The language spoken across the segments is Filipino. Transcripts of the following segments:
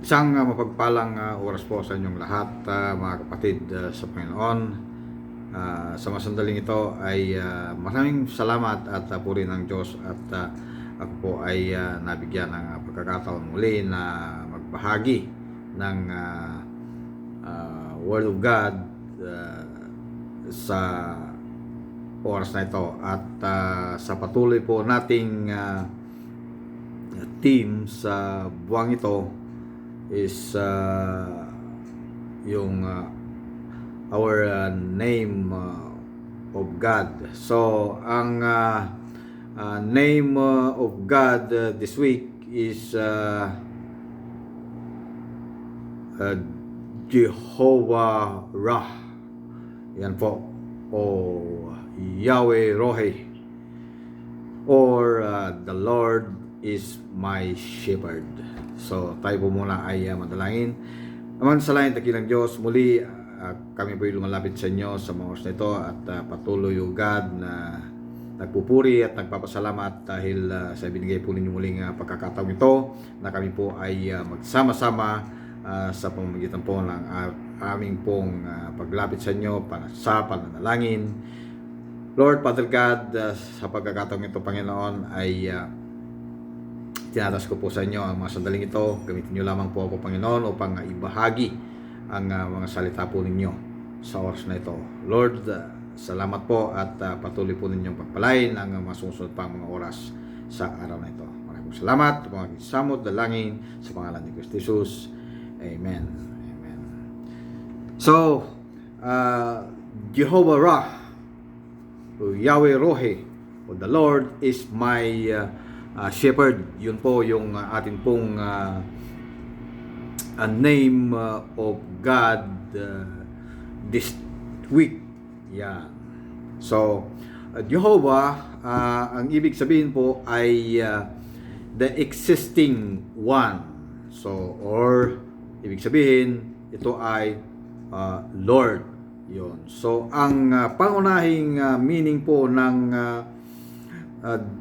Isang mapagpalang oras po sa inyong lahat, mga kapatid sa Panginoon. Sa mga sandaling ito ay maraming salamat at puri ng Diyos at ako po ay nabigyan ng pagkakataon muli na magbahagi ng Word of God sa oras na ito at sa patuloy po nating team sa buwang ito is yung our name of God. So ang name of God this week is Jehovah Rah. Yan po, o Yahweh Rohi, or the Lord is my shepherd. So tayo po muna ay madalangin. Aman sa langit, dakilang Diyos, muli kami po ay lumalapit sa inyo sa mga oras na ito at patuloy o God na nagpupuri at nagpapasalamat dahil sa binigay po ninyo muling pagkakataon ito na kami po ay magsama-sama sa pamamagitan po ng aming pong paglapit sa inyo sa pananalangin. Lord, Father God, sa pagkakataon ito, Panginoon, ay tinatas ko po sa inyo ang mga sandaling ito. Gamitin nyo lamang po ako, Panginoon, upang ibahagi ang mga salita po ninyo sa oras na ito. Lord, salamat po at patuloy po ninyong pagpalain ang mga susunod pang mga oras sa araw na ito. Maraming salamat, mga samot, dalangin sa pangalan ni Kristo Jesus. Amen. Amen. So, Jehovah Rah, Yahweh Rohi, o the Lord is my shepherd. Yun po yung atin pong name of God this week. Yan. So, Jehovah, ang ibig sabihin po ay the existing one. So, or ibig sabihin, ito ay Lord. Yun. So, ang pangunahing meaning po ng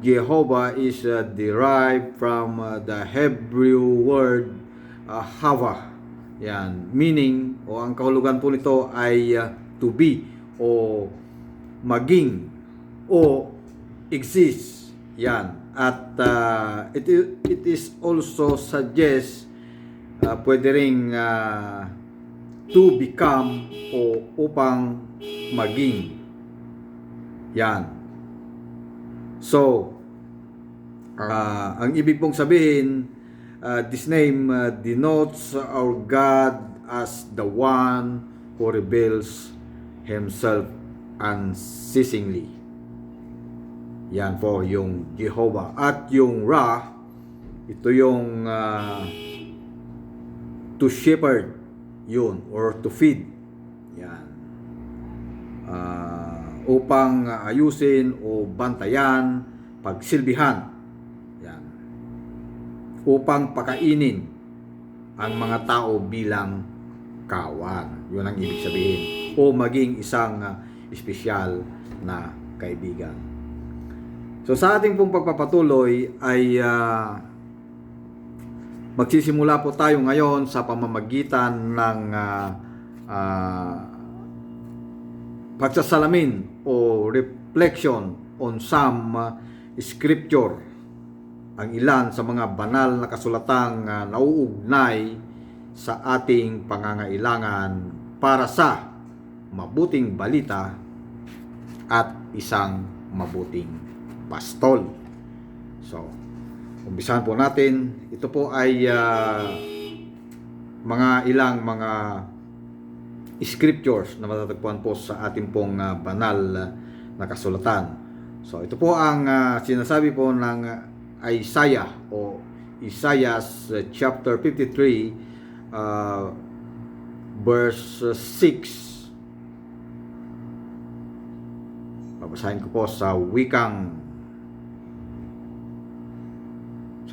Jehovah is derived from the Hebrew word Hava. Yan, meaning o ang kahulugan po nito ay to be o maging o exist. Yan. At it is also suggest pwede ring to become o upang maging. Yan. So, ang ibig pong sabihin, this name denotes our God as the one who reveals Himself unceasingly. Yan po yung Jehovah. At yung Ra, ito yung to shepherd, yun, or to feed. Yan. Upang ayusin o bantayan, pagsilbihan. Yan. Upang pakainin ang mga tao bilang kawan. Yun ang ibig sabihin. O maging isang espesyal na kaibigan. So sa ating pong pagpapatuloy ay magsisimula po tayo ngayon sa pamamagitan ng pagsasalamin o reflection on some scripture, ang ilan sa mga banal na kasulatang nauugnay sa ating pangangailangan para sa mabuting balita at isang mabuting pastol. So, umpisahan po natin. Ito po ay ilang mga scriptures na matatagpuan po sa ating pong banal na kasulatan. So ito po ang sinasabi po ng Isaiah o Isaiah chapter 53 verse 6. Babasahin ko po sa wikang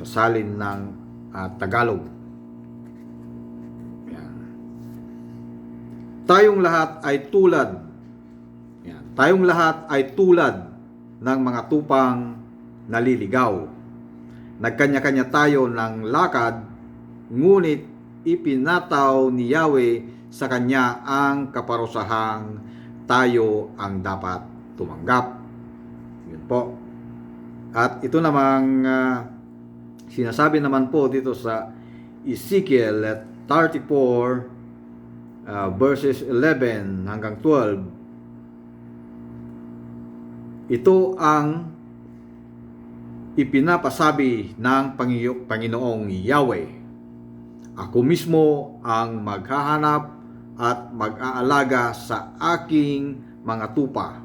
sa salin ng Tagalog. Tayong lahat ay tulad. Yan. Tayong lahat ay tulad ng mga tupang naliligaw. Nagkanya-kanya tayo ng lakad, ngunit ipinataw ni Yahweh sa kanya ang kaparusahang tayo ang dapat tumanggap. Yun po. At ito namang sinasabi naman po dito sa Ezekiel 34 verses 11 hanggang 12. Ito ang ipinapasabi ng Panginoong Yahweh. Ako mismo ang maghahanap at mag-aalaga sa aking mga tupa.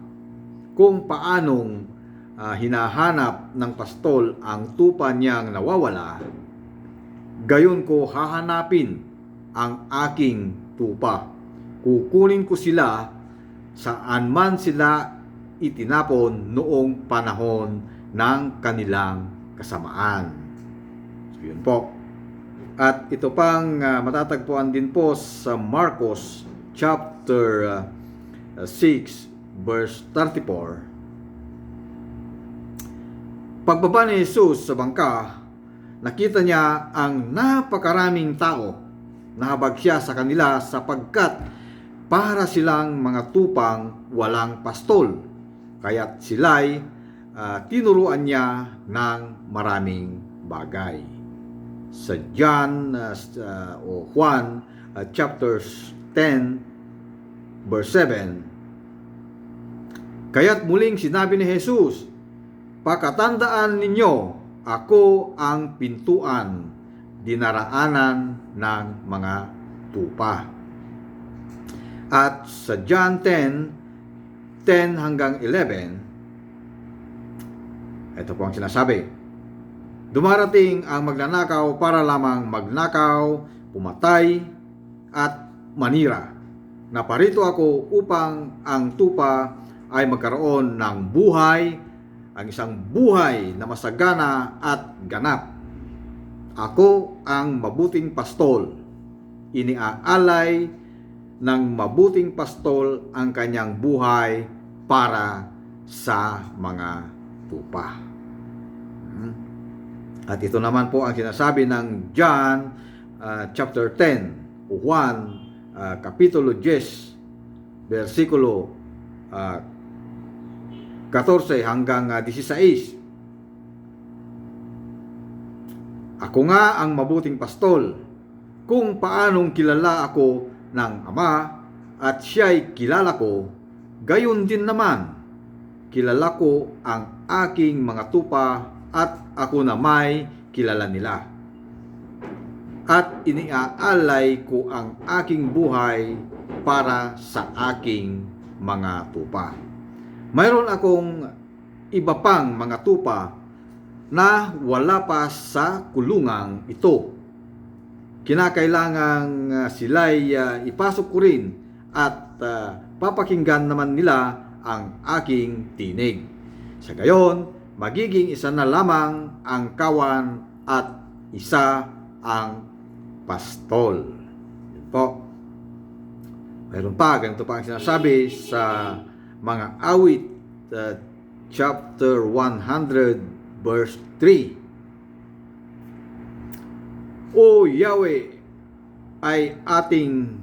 Kung paanong hinahanap ng pastol ang tupa niyang nawawala, gayon ko hahanapin ang aking tupa. Kukunin ko sila saan man sila itinapon noong panahon ng kanilang kasamaan. So, yun po. At ito pang matatagpuan din po sa Marcos chapter 6 verse 34. Pagbaba ni Jesus sa bangka, nakita niya ang napakaraming tao. Nahabag siya sa kanila sapagkat para silang mga tupang walang pastol. Kaya't sila'y tinuruan niya ng maraming bagay. Sa John o Juan chapter 10 verse 7, kaya't muling sinabi ni Jesus, pakatandaan ninyo, ako ang pintuan, dinaraanan ng mga tupa. At sa John 10 hanggang 11, ito po ang sinasabi, dumarating ang magnanakaw para lamang magnakaw, pumatay, at manira. Naparito ako upang ang tupa ay magkaroon ng buhay, ang isang buhay na masagana at ganap. Ako ang mabuting pastol. Iniaalay ng mabuting pastol ang kanyang buhay para sa mga tupa. At ito naman po ang sinasabi ng John chapter 10 o Juan kapitulo 10 versikulo 14 hanggang 16. Ako nga ang mabuting pastol, kung paanong kilala ako ng Ama at siya'y kilala ko, gayon din naman kilala ko ang aking mga tupa at ako na may kilala nila. At iniaalay ko ang aking buhay para sa aking mga tupa. Mayroon akong iba pang mga tupa na wala pa sa kulungang ito. Kinakailangang sila'y ipasok ko rin at papakinggan naman nila ang aking tinig. Sa gayon, magiging isa na lamang ang kawan at isa ang pastol. Yun po. Mayroon pa, ganito pa ang sinasabi sa mga awit chapter 100 verse 3. O Yahweh ay ating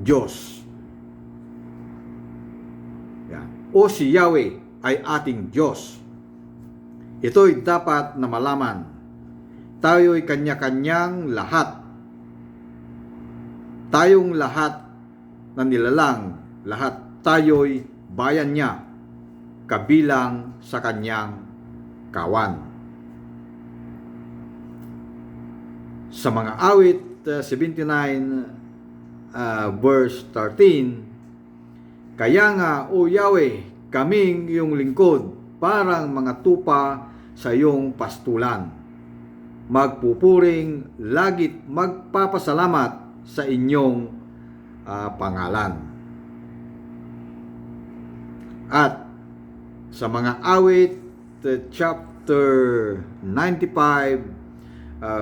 Diyos. Yan. O si Yahweh ay ating Diyos. Ito'y dapat na malaman. Tayo'y kanya-kanyang lahat. Tayong lahat na nilalang, lahat tayo'y bayan niya, kabilang sa kanyang kawan. Sa mga awit 79 verse 13, kaya nga, O Yahweh, kaming iyong lingkod, parang mga tupa sa iyong pastulan. Magpupuring, lagit magpapasalamat sa inyong pangalan. At sa mga awit chapter 95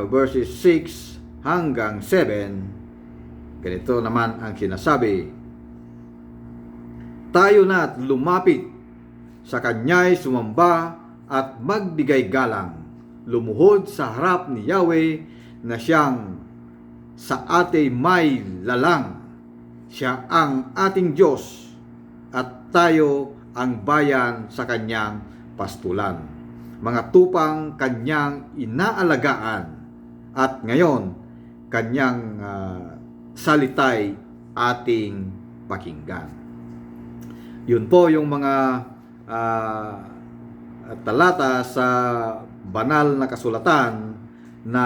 verses 6 hanggang 7, ganito naman ang sinasabi, tayo na't lumapit sa kanya'y sumamba at magbigay galang, lumuhod sa harap ni Yahweh na siyang sa ating may lalang. Siya ang ating Diyos at tayo ang bayan sa kanyang pastulan. Mga tupang kanyang inaalagaan at ngayon kanyang salitay ating pakinggan. Yun po yung mga talata sa banal na kasulatan na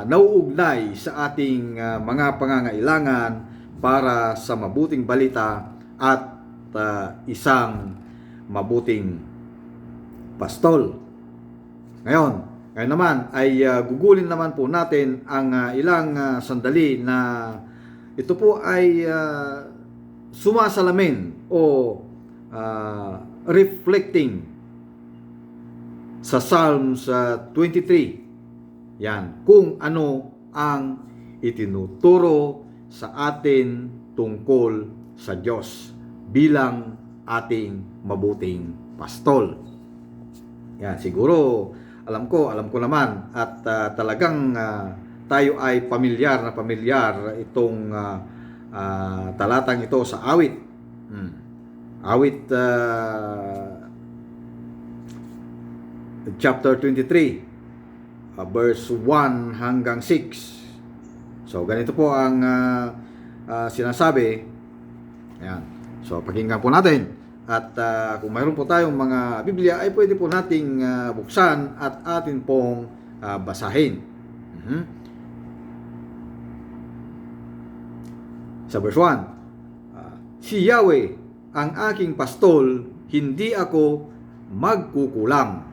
nauugnay sa ating mga pangangailangan para sa mabuting balita at isang mabuting pastol. Ngayon naman ay gugulin naman po natin ang ilang sandali na ito po ay sumasalamin o reflecting sa Psalms 23. Yan, kung ano ang itinuturo sa atin tungkol sa Diyos bilang ating mabuting pastol. Yan, siguro alam ko naman at talagang tayo ay pamilyar itong talatang ito sa awit. Awit chapter 23 verse 1 hanggang 6. So ganito po ang sinasabi. Ayan. So pakinggan po natin. At kung mayroon po tayong mga Biblia ay pwede po nating buksan at atin pong basahin. Sa verse 1, si Yahweh ang aking pastol, hindi ako magkukulang.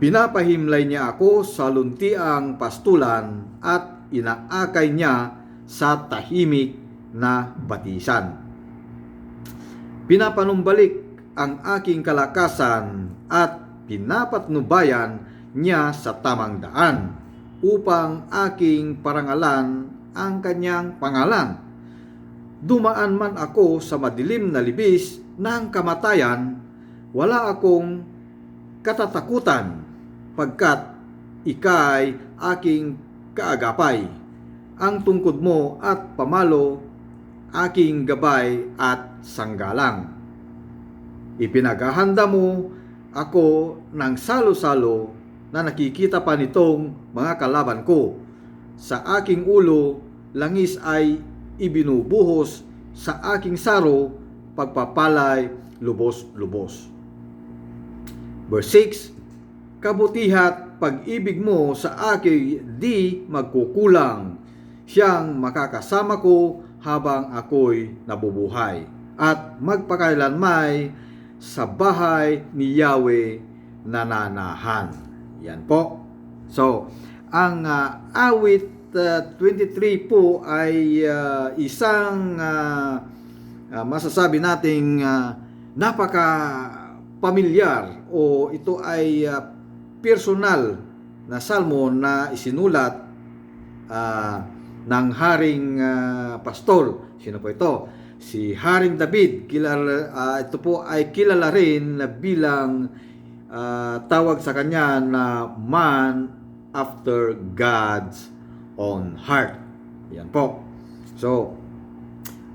Pinapahimlay niya ako sa luntiang pastulan at inaakay niya sa tahimik na batisan. Pinapanumbalik ang aking kalakasan at pinapatnubayan niya sa tamang daan upang aking parangalan ang kanyang pangalan. Dumaan man ako sa madilim na libis ng kamatayan, wala akong katatakutan pagkat ika'y aking kaagapay. Ang tungkod mo at pamalo, aking gabay at sanggalang. Ipinaghahanda mo ako ng salo-salo na nakikita pa nitong mga kalaban ko. Sa aking ulo, langis ay ibinubuhos, sa aking saro, pagpapalay, lubos-lubos. Verse 6, kabutihat pag-ibig mo sa akin di magkukulang. Siyang makakasama ko habang ako'y nabubuhay. At magpakailanmay sa bahay ni Yahweh nananahan. Yan po. So, ang awit 23 po ay isang masasabi nating napaka pamilyar o ito ay personal na salmo na isinulat ng Haring Pastol. Sino po ito? Si Haring David. Ito po ay kilala rin na bilang tawag sa kanya na man after God's own heart. Yan po. So,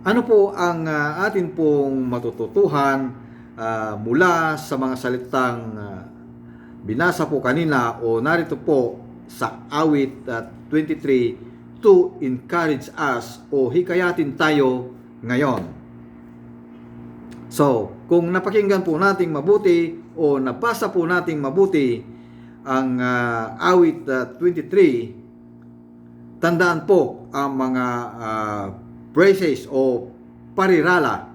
ano po ang atin pong matututuhan mula sa mga salitang binasa po kanina o narito po sa awit 23 to encourage us o hikayatin tayo ngayon. So, kung napakinggan po nating mabuti o nabasa po nating mabuti ang awit 23, tandaan po ang mga phrases o parirala.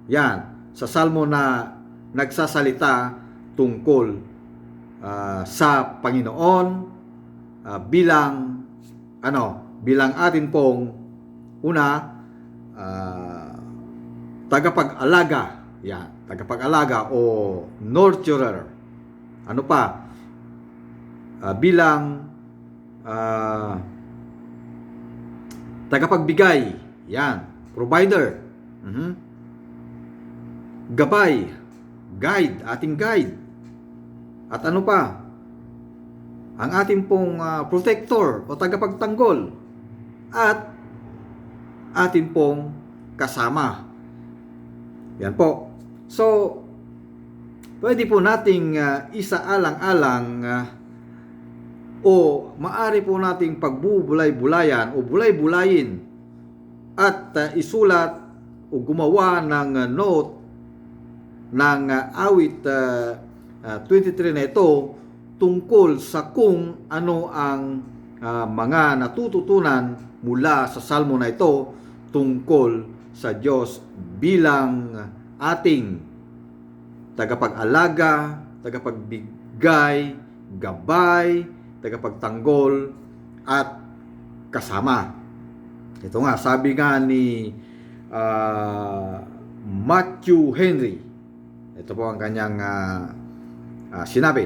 Yan, sa salmo na nagsasalita tungkol sa Panginoon bilang atin pong tagapag-alaga. Yan, tagapag-alaga o nurturer. Ano pa? Bilang tagapagbigay. Yan, provider. Gabay, guide, ating guide. At ano pa? Ang ating pong protector o tagapagtanggol. at atin pong kasama. Yan po. So, pwede po nating isaalang-alang o maari po nating pagbubulay-bulayan o bulay-bulayin at isulat o gumawa ng note ng awit 23 na ito tungkol sa kung ano ang mga natututunan mula sa salmo na ito tungkol sa Diyos bilang ating tagapag-alaga, tagapagbigay, gabay, tagapagtanggol at kasama. Ito nga, sabi nga ni Matthew Henry, ito po ang kanyang sinabi,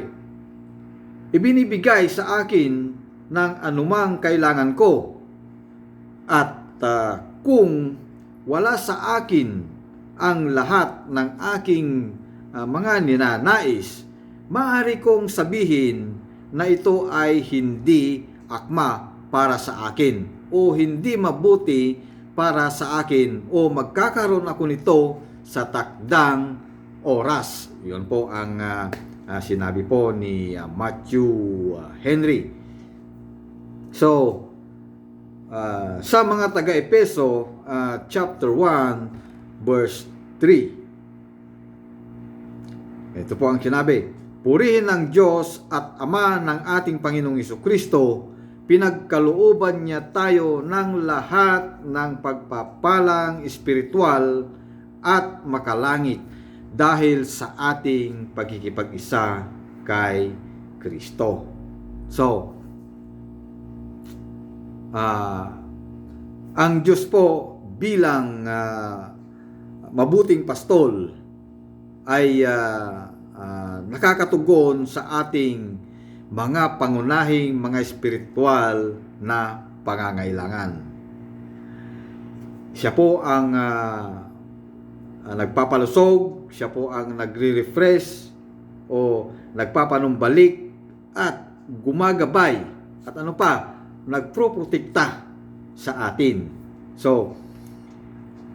ibinibigay sa akin ng anumang kailangan ko at kung wala sa akin ang lahat ng aking mga ninanais, maaari kong sabihin na ito ay hindi akma para sa akin o hindi mabuti para sa akin o magkakaroon ako nito sa takdang oras. Yun po ang sinabi po ni Matthew Henry. So, sa mga taga-Epeso, chapter 1, verse 3. Ito po ang sinabi, purihin ng Diyos at Ama ng ating Panginoong Jesucristo, pinagkalooban niya tayo ng lahat ng pagpapalang espiritual at makalangit dahil sa ating pagkikipag-isa kay Kristo. So, ang Diyos po bilang mabuting pastol ay nakakatugon sa ating mga pangunahing mga espiritual na pangangailangan. Siya po ang nagpapalusog, siya po ang nagre-refresh o nagpapanumbalik at gumagabay at ano pa, nagproprotekta sa atin. So,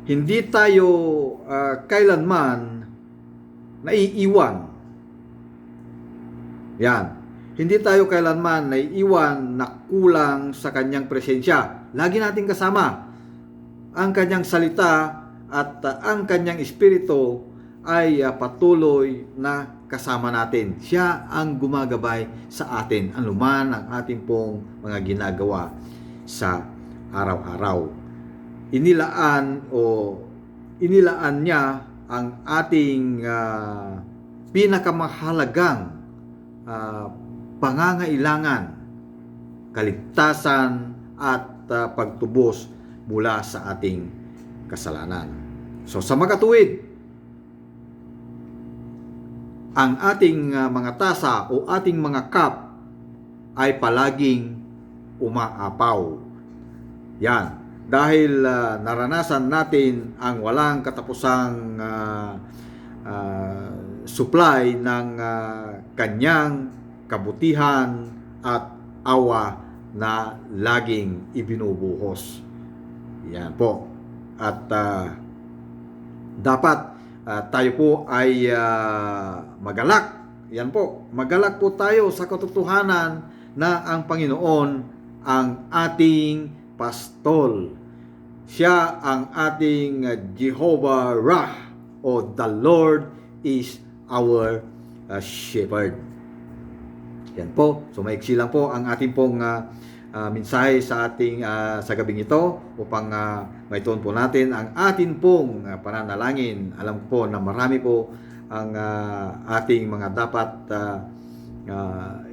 hindi tayo kailanman naiiwan. Yan. Hindi tayo kailanman naiiwan na kulang sa kanyang presensya. Lagi nating kasama ang kanyang salita at ang kanyang espiritu ay patuloy na kasama natin. Siya ang gumagabay sa atin, anuman ang ating pong mga ginagawa sa araw-araw. Inilaan niya ang ating pinakamahalagang pangangailangan, kaligtasan at pagtubos mula sa ating kasalanan. So sa makatuwid, ang ating mga tasa o ating mga cup ay palaging umaapaw. Yan. Dahil naranasan natin ang walang katapusang supply ng kanyang kabutihan at awa na laging ibinubuhos. Yan po. At dapat tayo po ay magalak. Yan po. Magalak po tayo sa katotohanan na ang Panginoon ang ating pastol. Siya ang ating Jehovah Rah o the Lord is our shepherd. Yan po. So maiksi lang po ang ating pong mensahe sa ating sa gabing ito upang maituon po natin ang atin pong pananalangin. Alam po na marami po ang ating mga dapat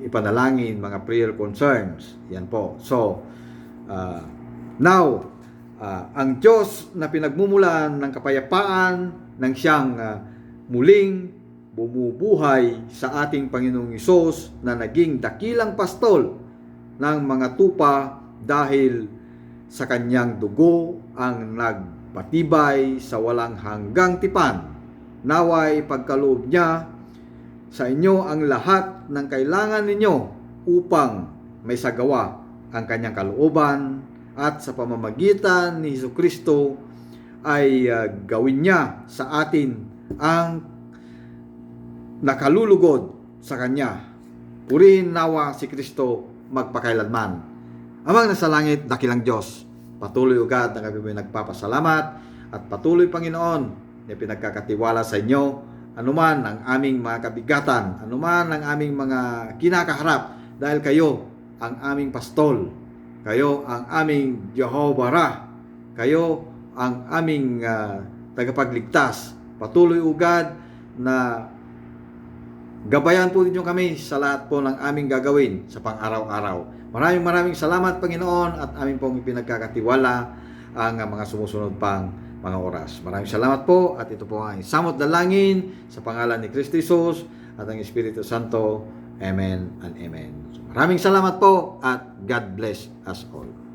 ipanalangin, mga prayer concerns. Yan po. So, now, ang Diyos na pinagmumulan ng kapayapaan ng siyang muling bumubuhay sa ating Panginoong Hesus na naging dakilang pastol ng mga tupa dahil sa kanyang dugo ang nagpatibay sa walang hanggang tipan. Naway pagkaloob niya sa inyo ang lahat ng kailangan ninyo upang may sagawa ang kanyang kalooban at sa pamamagitan ni Jesucristo ay gawin niya sa atin ang nakalulugod sa Kanya. Purihin nawa si Kristo magpakailanman. Amang nasa langit, dakilang Diyos, patuloy ugad na kami nagpapasalamat at patuloy, Panginoon, na pinagkakatiwala sa inyo anuman ang aming mga kabigatan, anuman ang aming mga kinakaharap, dahil kayo ang aming pastol, kayo ang aming Jehovah Ra, kayo ang aming tagapagligtas. Patuloy ugad na gabayan po ninyo kami sa lahat po ng aming gagawin sa pang-araw-araw. Maraming salamat, Panginoon, at aming pong pinagkakatiwala ang mga sumusunod pang mga oras. Maraming salamat po, at ito po ang samot dalangin sa pangalan ni Kristo Jesus at ang Espiritu Santo. Amen and amen. Maraming salamat po, at God bless us all.